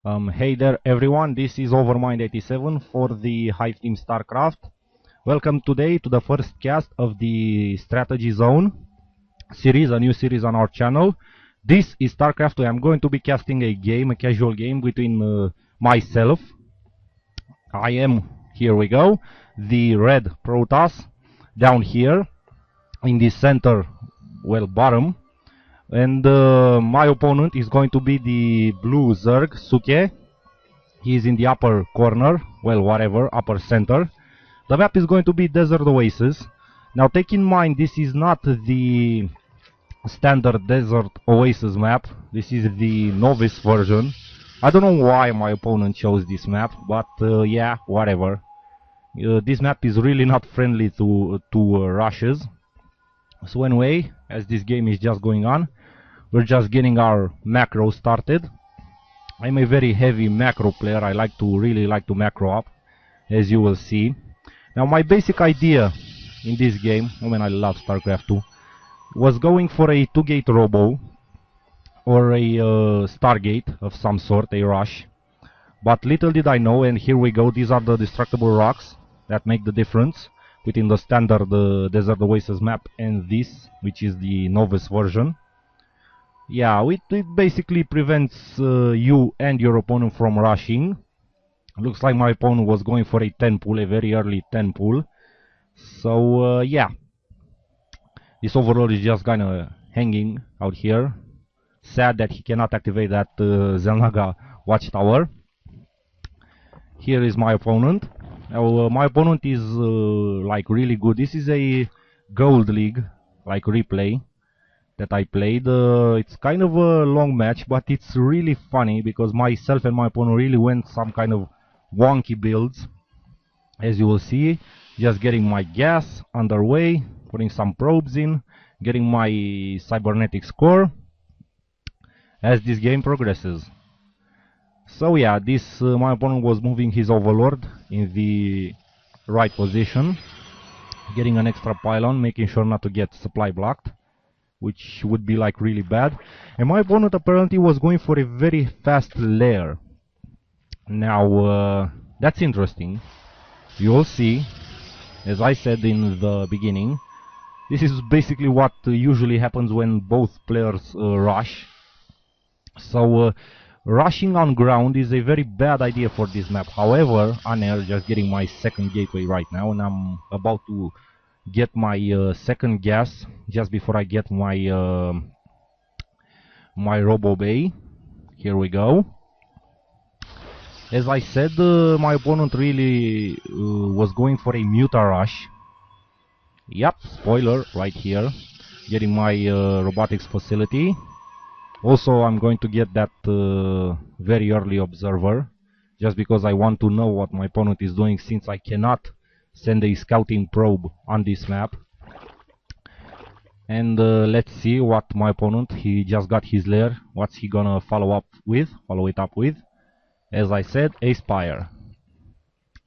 Hey there everyone, this is Overmind87 for the Hive Team Starcraft. Welcome today to the first cast of the Strategy Zone series, a new series on our channel. This is Starcraft where I'm going to be casting a game, a casual game between myself. I am, here we go, the red Protoss down here in the center, well, bottom. And my opponent is going to be the blue Zerg, Suke. He is in the upper corner, well, whatever, upper center. The map is going to be Desert Oasis. Now take in mind, this is not the standard Desert Oasis map. This is the Novice version. I don't know why my opponent chose this map, but yeah, whatever. This map is really not friendly to rushes. So anyway, as this game is just going on, we're just getting our macro started. I'm a very heavy macro player. I really like to macro up, as you will see. Now my basic idea in this game, I mean I love Starcraft 2, was going for a 2-gate robo or a Stargate of some sort, a rush. But little did I know, and here we go, these are the destructible rocks that make the difference between the standard Desert Oasis map and this, which is the Novice version. Yeah, it basically prevents you and your opponent from rushing. Looks like my opponent was going for a 10 pull, a very early 10 pull. So yeah, this overlord is just kinda hanging out here. Sad that he cannot activate that Zelnaga watchtower. Here is my opponent. Now my opponent is like really good. This is a gold league, like replay that I played. It's kind of a long match, but it's really funny because myself and my opponent really went some kind of wonky builds. As you will see, just getting my gas underway, putting some probes in, getting my cybernetics core as this game progresses. So yeah, this my opponent was moving his overlord in the right position, getting an extra pylon, making sure not to get supply blocked, which would be like really bad. And my opponent apparently was going for a very fast lair. Now that's interesting. You'll see, as I said in the beginning, this is basically what usually happens when both players rush. So rushing on ground is a very bad idea for this map. However, on air, just getting my second gateway right now, and I'm about to get my second gas just before I get my my robo bay. Here we go. As I said, my opponent really was going for a muta rush. Yep, spoiler right here. Getting my robotics facility. Also, I'm going to get that very early observer, just because I want to know what my opponent is doing, since I cannot send a scouting probe on this map. And let's see what my opponent, he just got his lair, what's he gonna follow it up with. As I said, a spire.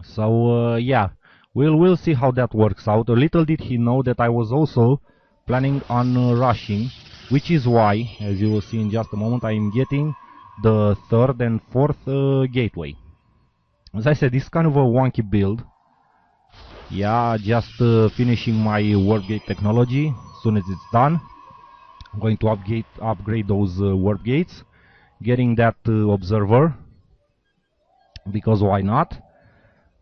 So yeah, we'll see how that works out. A little did he know that I was also planning on rushing, which is why, as you will see in just a moment, I am getting the third and fourth gateway. As I said, this is kind of a wonky build. Yeah, just finishing my warp gate technology. As soon as it's done, I'm going to upgrade those warp gates, getting that observer, because why not?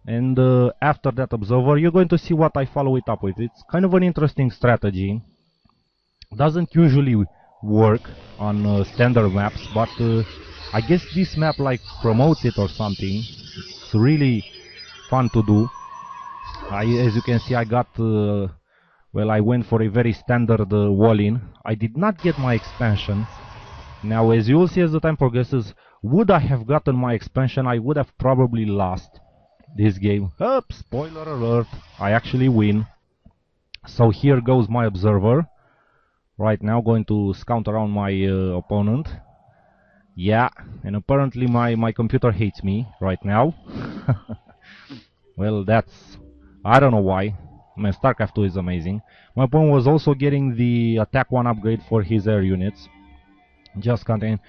And after that observer, you're going to see what I follow it up with. It's kind of an interesting strategy. Doesn't usually work on standard maps, but I guess this map like promotes it or something. It's really fun to do. As you can see, I got well, I went for a very standard wall-in. I did not get my expansion. Now, as you will see as the time progresses, would I have gotten my expansion, I would have probably lost this game. Spoiler alert, I actually win. So here goes my observer. Right now, going to scout around my opponent. Yeah, and apparently my computer hates me right now. Well, that's... I don't know why. I mean, Starcraft 2 is amazing. My opponent was also getting the Attack 1 upgrade for his air units. Just contain.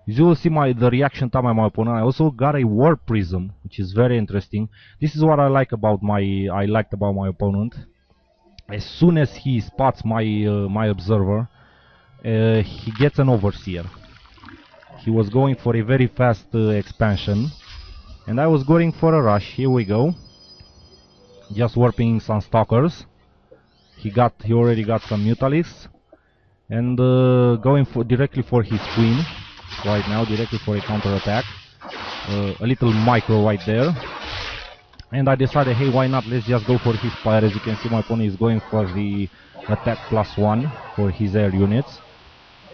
You will see the reaction time of my opponent. I also got a warp prism, which is very interesting. This is what I liked about my opponent. As soon as he spots my observer, he gets an overseer. He was going for a very fast expansion, and I was going for a rush. Here we go. Just warping some stalkers. He already got some Mutalisks, and going directly for his queen right now, directly for a counter attack. A little micro right there, and I decided, hey, why not? Let's just go for his fire. As you can see, my opponent is going for the attack +1 for his air units,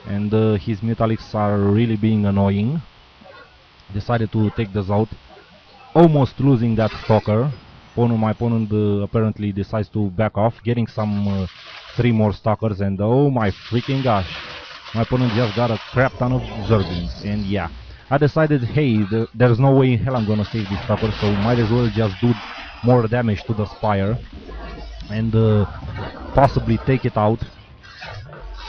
and his Mutalisks are really being annoying. Decided to take this out, almost losing that stalker. My opponent apparently decides to back off, getting some 3 more stalkers, and oh my freaking gosh, my opponent just got a crap ton of Zerglings. And yeah, I decided, hey, there's no way in hell I'm gonna save this stalker, so might as well just do more damage to the Spire and possibly take it out.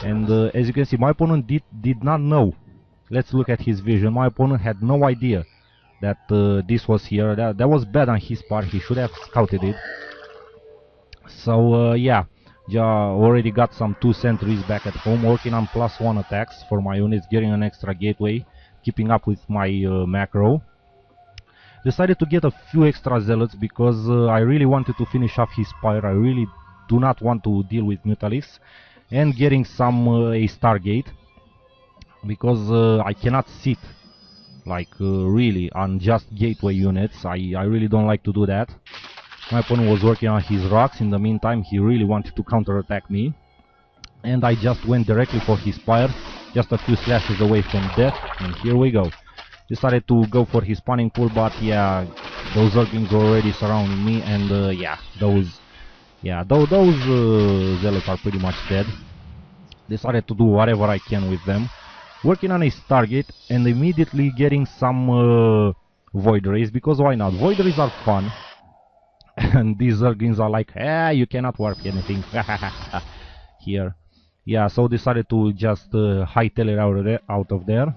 And as you can see, my opponent did not know. Let's look at his vision. My opponent had no idea that this was here. That was bad on his part. He should have scouted it. So yeah, already got some 2 sentries back at home, working on +1 attacks for my units, getting an extra gateway, keeping up with my macro. Decided to get a few extra zealots because I really wanted to finish off his Spire. I really do not want to deal with Mutalisks, and getting some a Stargate, because I cannot sit like really on just gateway units. I really don't like to do that. My opponent was working on his rocks. In the meantime, he really wanted to counterattack me, and I just went directly for his Spire, just a few slashes away from death, and here we go. Decided to go for his spawning pool, but yeah, those Zerglings were already surrounding me, and those zealots are pretty much dead. Decided to do whatever I can with them, working on a Stargate, and immediately getting some Void Rays, because why not? Void Rays are fun. And these Zerglings are like, you cannot warp anything. Here. Yeah, so decided to just hightail it out of there.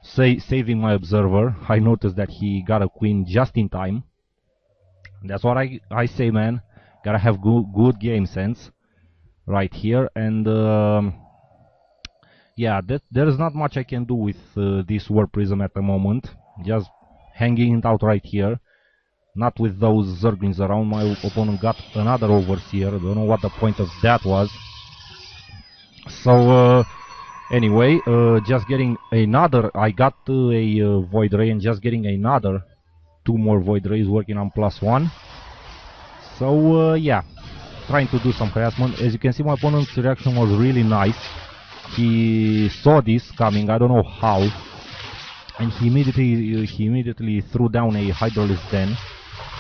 Saving my observer. I noticed that he got a queen just in time. That's what I say, man. Gotta have good game sense right here. And yeah, there is not much I can do with this Warp Prism at the moment. Just hanging it out right here. Not with those Zerglings around. My opponent got another Overseer. Don't know what the point of that was. So anyway, just getting another. I got a Void Ray, and just getting another 2 more Void Rays, working on +1. So yeah, trying to do some harassment. As you can see, my opponent's reaction was really nice. He saw this coming. I don't know how, and he immediately threw down a Hydralisk Den.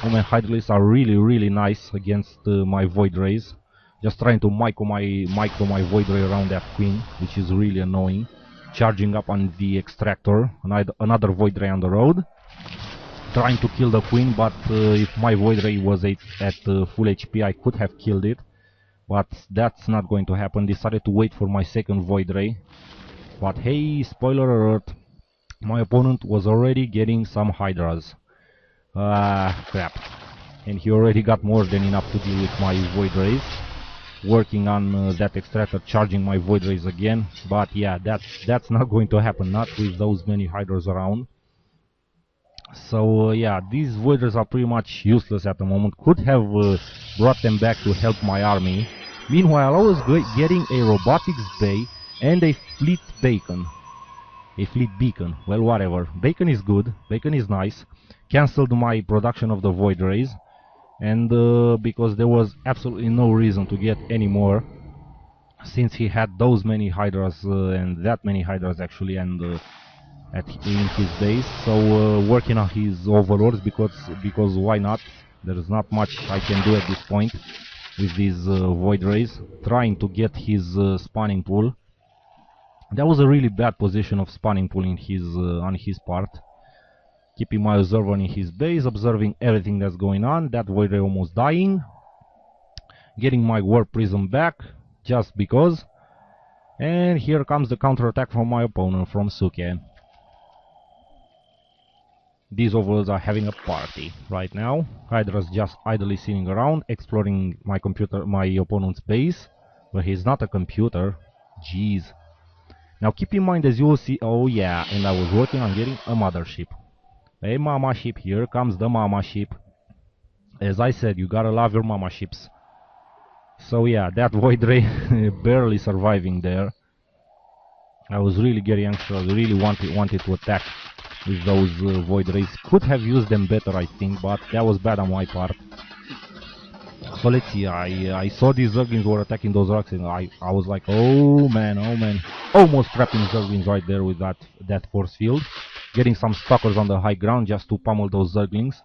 My Hydralisks are really nice against my Void Rays. Just trying to micro my Void Ray around that queen, which is really annoying. Charging up on the extractor, another Void Ray on the road. Trying to kill the queen, but if my Void Ray was at full HP, I could have killed it. But that's not going to happen. Decided to wait for my second Void Ray. But hey, spoiler alert, my opponent was already getting some Hydras. Crap. And he already got more than enough to deal with my Void Rays. Working on that extractor, charging my Void Rays again. But yeah, that's not going to happen, not with those many Hydras around. So yeah, these Void Rays are pretty much useless at the moment. Could have brought them back to help my army. Meanwhile, I was getting a Robotics Bay and a Fleet Beacon. A Fleet Beacon, well, whatever. Bacon is good, Bacon is nice. Cancelled my production of the Void Rays, and because there was absolutely no reason to get any more, since he had those many Hydras, and that many Hydras actually, and in his base. So working on his Overlords, because why not? There is not much I can do at this point with these Void Rays. Trying to get his spawning pool. That was a really bad position of spawning pool in his on his part. Keeping my observer in his base, observing everything that's going on. That Void Ray almost dying. Getting my Warp Prism back, just because. And here comes the counterattack from my opponent, from Suke. These overlords are having a party right now. Hydra's just idly sitting around, exploring my opponent's base, but he's not a computer. Jeez. Now keep in mind, as you will see, oh yeah, and I was working on getting a mothership. A mama ship, here comes the mama ship. As I said, you gotta love your mama ships. So yeah, that Void Ray barely surviving there. I was really getting anxious, I really wanted to attack with those Void Rays. Could have used them better, I think, but that was bad on my part. So let's see, I saw these Zerglings were attacking those rocks, and I was like, oh man, almost trapping Zerglings right there with that force field. Getting some stalkers on the high ground just to pummel those Zerglings.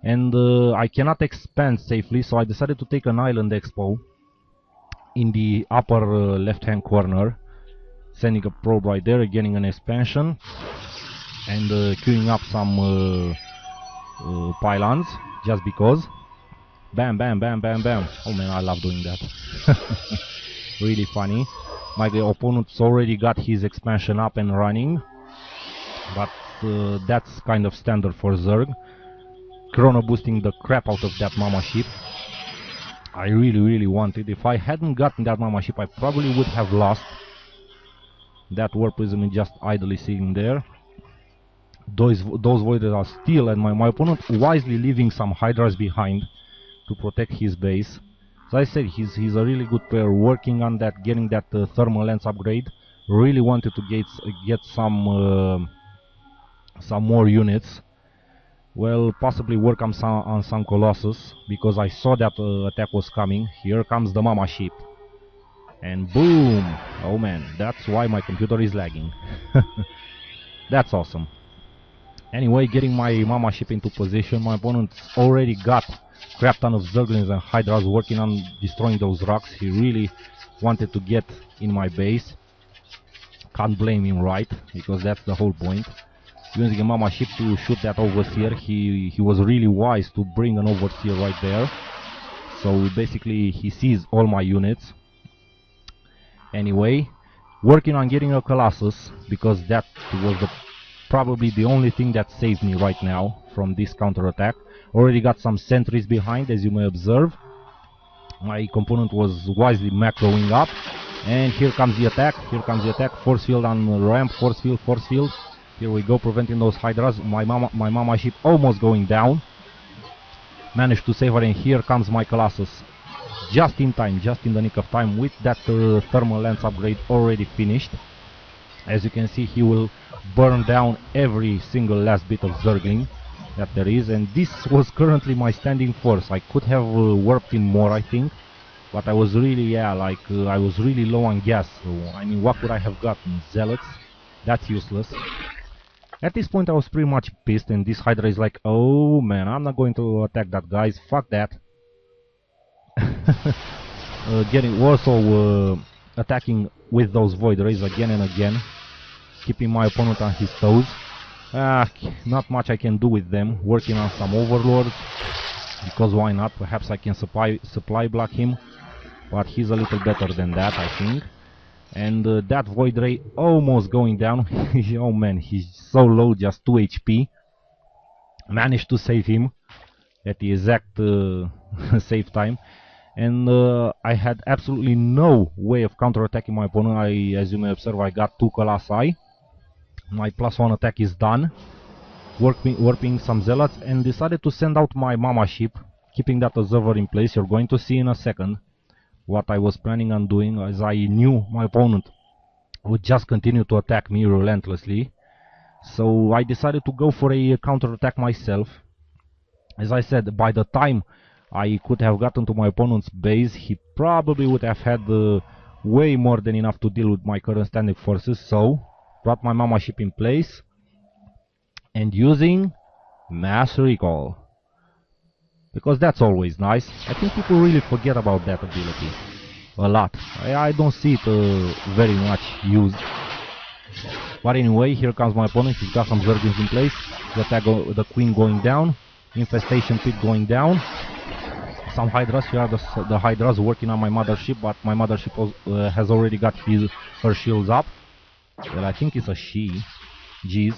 And I cannot expand safely, so I decided to take an island expo in the upper left-hand corner. Sending a probe right there, getting an expansion, and queuing up some pylons, just because. Bam, bam, bam, bam, bam. Oh man, I love doing that. Really funny. My opponent's already got his expansion up and running, but that's kind of standard for Zerg. Chrono boosting the crap out of that mama ship. I really wanted. If I hadn't gotten that mama ship, I probably would have lost. That Warp Prism is just idly sitting there. Those Voiders are still, and my opponent wisely leaving some Hydras behind to protect his base. As I said, he's a really good player, working on that, getting that thermal lens upgrade. Really wanted to get some more units. Well, possibly work on some Colossus, because I saw that attack was coming. Here comes the mama ship. And boom! Oh man, that's why my computer is lagging. That's awesome. Anyway, getting my mama ship into position. My opponent already got crap ton of Zerglings and Hydras working on destroying those rocks. He really wanted to get in my base. Can't blame him, right? Because that's the whole point. Using a mama ship to shoot that overseer, he was really wise to bring an overseer right there. So basically he sees all my units. Anyway, working on getting a Colossus, because that was probably the only thing that saved me right now from this counter attack. Already got some sentries behind, as you may observe. My component was wisely macroing up, and here comes the attack. Force field on ramp, force field. Here we go, preventing those Hydras. My mama ship almost going down. Managed to save her, and here comes my Colossus. Just in time, just in the nick of time, with that thermal lens upgrade already finished. As you can see, he will burn down every single last bit of Zergling that there is, and this was currently my standing force. I could have warped in more, I think, but I was really, I was really low on gas. So, I mean, what could I have gotten? Zealots? That's useless. At this point I was pretty much pissed, and this Hydra is like, oh man, I'm not going to attack that, guys, fuck that. Getting also attacking with those Void Rays again and again, keeping my opponent on his toes. Not much I can do with them. Working on some Overlords, because why not? Perhaps I can supply block him, but he's a little better than that, I think. And that Void Ray almost going down. Oh man, he's so low, just 2 HP. Managed to save him at the exact save time. And I had absolutely no way of counterattacking my opponent. As you may observe, I got 2 Colossi. My +1 attack is done. Warping some Zealots, and decided to send out my mama ship, keeping that observer in place. You're going to see in a second what I was planning on doing, as I knew my opponent would just continue to attack me relentlessly. So I decided to go for a counterattack myself. As I said, by the time I could have gotten to my opponent's base, he probably would have had way more than enough to deal with my current standing forces. So brought my mama ship in place, and using mass recall, because that's always nice. I think people really forget about that ability a lot. I don't see it very much used. But anyway, here comes my opponent. He's got some Zerglings in place. The Queen going down, Infestation Pit going down. Some Hydras. Here are the Hydras working on my mothership, but my mothership has already got her shields up. Well, I think it's a she. Jeez.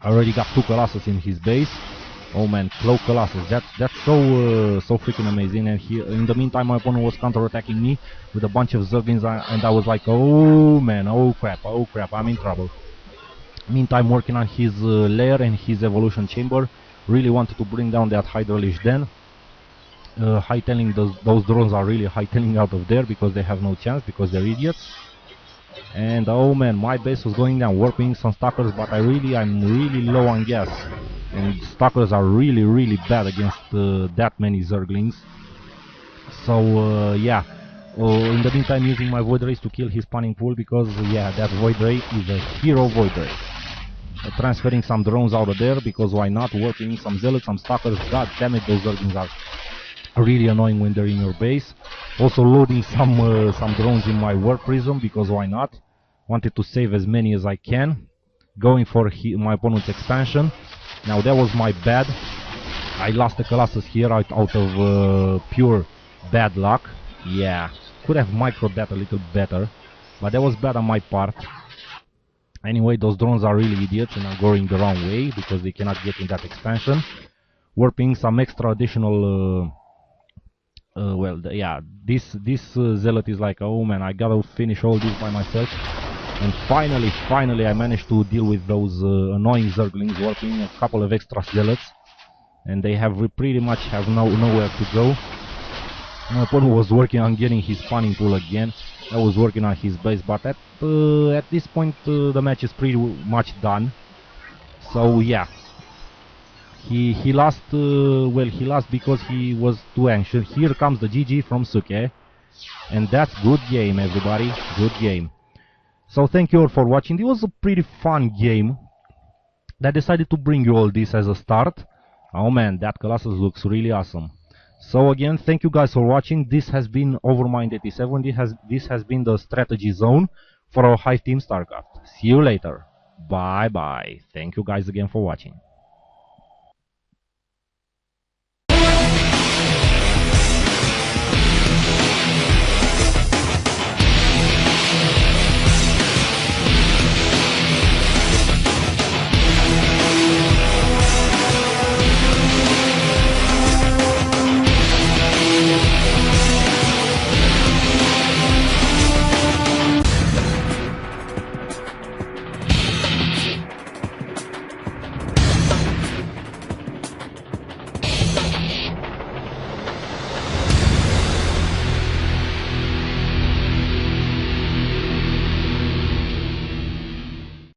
I already got 2 Colossus in his base. Oh man, Cloak Colossus, that's so freaking amazing. And in the meantime, my opponent was counter-attacking me with a bunch of Zerglings, and I was like, oh man, oh crap, I'm in trouble. Meantime, working on his lair and his evolution chamber, really wanted to bring down that Hydralish Den. Hightailing those drones are really hightailing out of there because they have no chance, because they're idiots. And oh man, my base was going down, warping some Stalkers, but I'm really low on gas. And Stalkers are really bad against that many Zerglings. So yeah, in the meantime using my Void Rays to kill his spawning pool, because yeah, that Void Ray is a hero Void Ray. Transferring some drones out of there, because why not, warping some Zealots, some Stalkers. God damn it, those Zerglings are really annoying when they're in your base. Also loading some drones in my Warp Prism, because why not. Wanted to save as many as I can. Going for my opponent's expansion. Now that was my bad. I lost the Colossus here out of pure bad luck. Yeah, could have microed that a little better, but that was bad on my part. Anyway, those drones are really idiots and are going the wrong way because they cannot get in that expansion. Warping some extra additional yeah, this Zealot is like, oh man, I gotta finish all this by myself. And finally I managed to deal with those annoying Zerglings, warping a couple of extra Zealots, and they have pretty much have nowhere to go. My opponent was working on getting his spawning pool again. I was working on his base, but at this point the match is pretty much done. So yeah, he lost. Well, he lost because he was too anxious. Here comes the GG from Suke, and that's good game, everybody. Good game. So thank you all for watching. It was a pretty fun game. I decided to bring you all this as a start. Oh man, that Colossus looks really awesome. So again, thank you guys for watching. This has been Overmind 87. This has been the strategy zone for our Hive Team Starcraft. See you later. Bye bye. Thank you guys again for watching.